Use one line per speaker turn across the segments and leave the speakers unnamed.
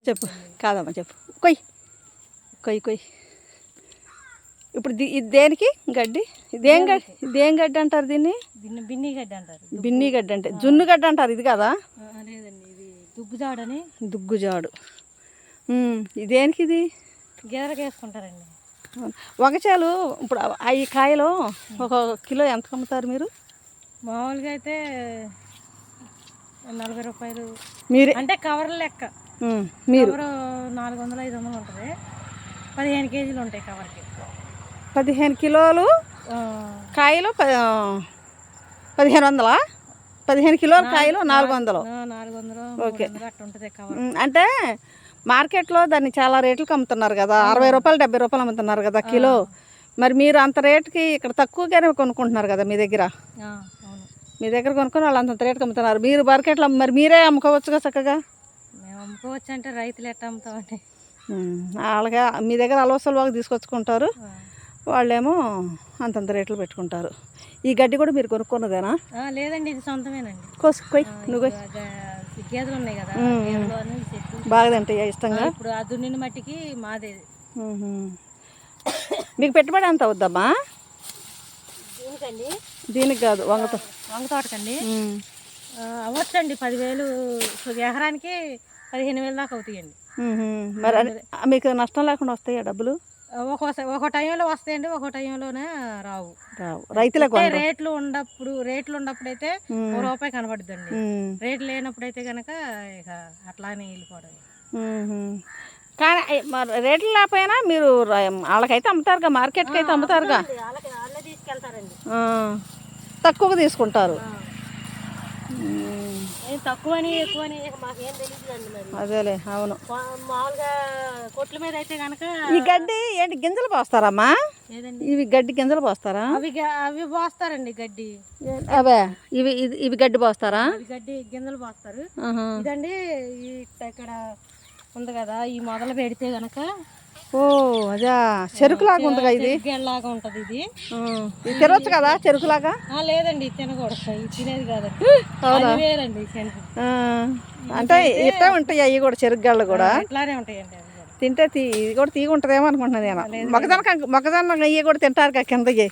చెప్పు కాదమ్మా చెప్పు కొయ్ కొయ్ కొయ్ ఇప్పుడు ఇది దేనికి గడ్డి ఇదేం గడ్డి అంటారు దీన్ని?
బిన్ని గడ్డి అంటారు.
బిన్ని గడ్డి అంటే జున్ను గడ్డి అంటారు. ఇది కదా?
లేదండి, ఇది దుగ్గుజాడని.
దుగ్గుజాడు. ఇదేనికి ఇది
గేదెలకు వేసుకుంటారండి.
వంగచాలు ఇప్పుడు ఈ కాయలు ఒక కిలో ఎంత అమ్ముతారు మీరు?
మామూలుగా అయితే 40 రూపాయలు.
మీరు
అంటే కవర్ల లెక్క.
మీరు
400, 500 ఉంటుంది. 15 కేజీలు ఉంటాయి కవర్కి.
15 కిలోలు కాయలు 1500. 15 కిలోల కాయలు 400.
400
ఓకే
అట్లా ఉంటుంది కవర్.
అంటే మార్కెట్లో దాన్ని చాలా రేట్లకు అమ్ముతున్నారు కదా, 60 రూపాయలు 70 రూపాయలు అమ్ముతున్నారు కదా కిలో. మరి మీరు అంత రేటుకి ఇక్కడ తక్కువగానే కొనుక్కుంటున్నారు కదా మీ దగ్గర. మీ దగ్గర కొనుక్కొని వాళ్ళు అంత రేటుకి అమ్ముతున్నారు. మీరు మార్కెట్లో మరి మీరే అమ్ముకోవచ్చుగా చక్కగా.
మేము అమ్ముకోవచ్చు అంటే రైతులు ఎట్లా అమ్ముతామండి?
వాళ్ళగా మీ దగ్గర అలవసలు బాగా తీసుకొచ్చుకుంటారు, వాళ్ళేమో అంతంత రేట్లు పెట్టుకుంటారు. ఈ గడ్డి కూడా మీరు కొనుక్కున్నదేనా?
లేదండి, ఇది సొంతమేనండి.
కోసుకొయ్ నువ్వు
గేదెలు ఉన్నాయి కదా,
బాగా తింటాయి ఇష్టంగా.
ఇప్పుడు ఆ దున్నిన మట్టికి మాదే.
మీకు పెట్టుబడి ఎంత అవుద్దమ్మా?
దీనికండి?
దీనికి కాదు, వంగ
తోటకండి అవ్వచ్చండి. 10,000 ఎకరానికి 15,000 దాకా అవుతాయండి.
మరి మీకు నష్టం లేకుండా వస్తాయా డబ్బులు?
ఒక టైంలో వస్తాయండి, ఒక టైంలోనే రావు.
రైతులకు
రేట్లు ఉన్నప్పుడు అయితే ₹1 కనబడుద్దండి. రేట్లు లేనప్పుడు అయితే కనుక ఇక అట్లానే వెళ్ళిపోవడం.
కానీ రేట్లు లేకపోయినా మీరు వాళ్ళకైతే అమ్ముతారుగా, మార్కెట్కి అయితే అమ్ముతారుగా.
వాళ్ళే తీసుకెళ్తారండి,
తక్కువగా తీసుకుంటారు.
తక్కువని ఎక్కువని మాకేం తెలియదండి. మరి
అదేలే, అవును.
మామూలుగా కొట్ల మీద అయితే కనుక
ఈ గడ్డి ఏంటి గింజలు పోస్తారమ్మా? ఇవి గడ్డి గింజలు పోస్తారా?
అవి పోస్తారండి గడ్డి.
అవే ఇవి గడ్డి పోస్తారా?
గడ్డి గింజలు పోస్తారు. ఇదండి ఇక్కడ ఉంది కదా, ఈ మొదలు పెడితే గనక.
ఓ అదా, చెరుకులాగా ఉందిగా, ఇది
లాగా ఉంటది. ఇది
తినొచ్చు కదా చెరుకులాగా?
లేదండి, తినకూడదు, ఇది తినేది కాదండి. వేరండి.
అంటే ఇట్లా ఉంటాయి అవి కూడా, చెరుకుగళ్ళు కూడా
ఇట్లానే ఉంటాయండి.
తింటే ఇది కూడా తీగ ఉంటుందేమో అనుకుంటున్నాను నేను. మొక్కజొన్న నెయ్యి కూడా తింటారు కిందకి.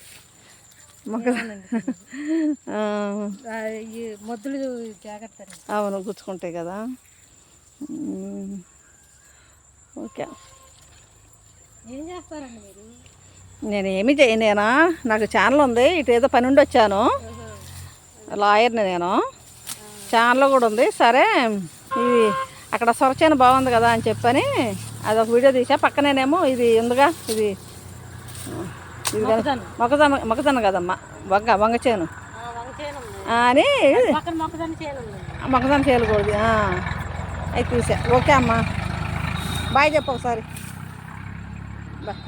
మొద్దులు జాగ్రత్త.
అవును, గుచ్చుకుంటాయి కదా. ఓకే,
ఏం చేస్తారండి మీరు?
నేనేమి చేయనేనా, నాకు ఛానల్ ఉంది. ఇటు ఏదో పని ఉండి వచ్చాను, లాయర్ని నేను. ఛానల్ కూడా ఉంది. సరే, ఇది అక్కడ సొరచేను బాగుంది కదా అని చెప్పని అదొక వీడియో తీసా. పక్కనేనేమో ఇది ఉందిగా, ఇది మొక్కజొన్న కదమ్మా, వంగ చేను అని. మొక్కజొన్న చేయకూడదు అది తీసా. ఓకే అమ్మా, బాయ్ చెప్పు ఒకసారి. బాయ్.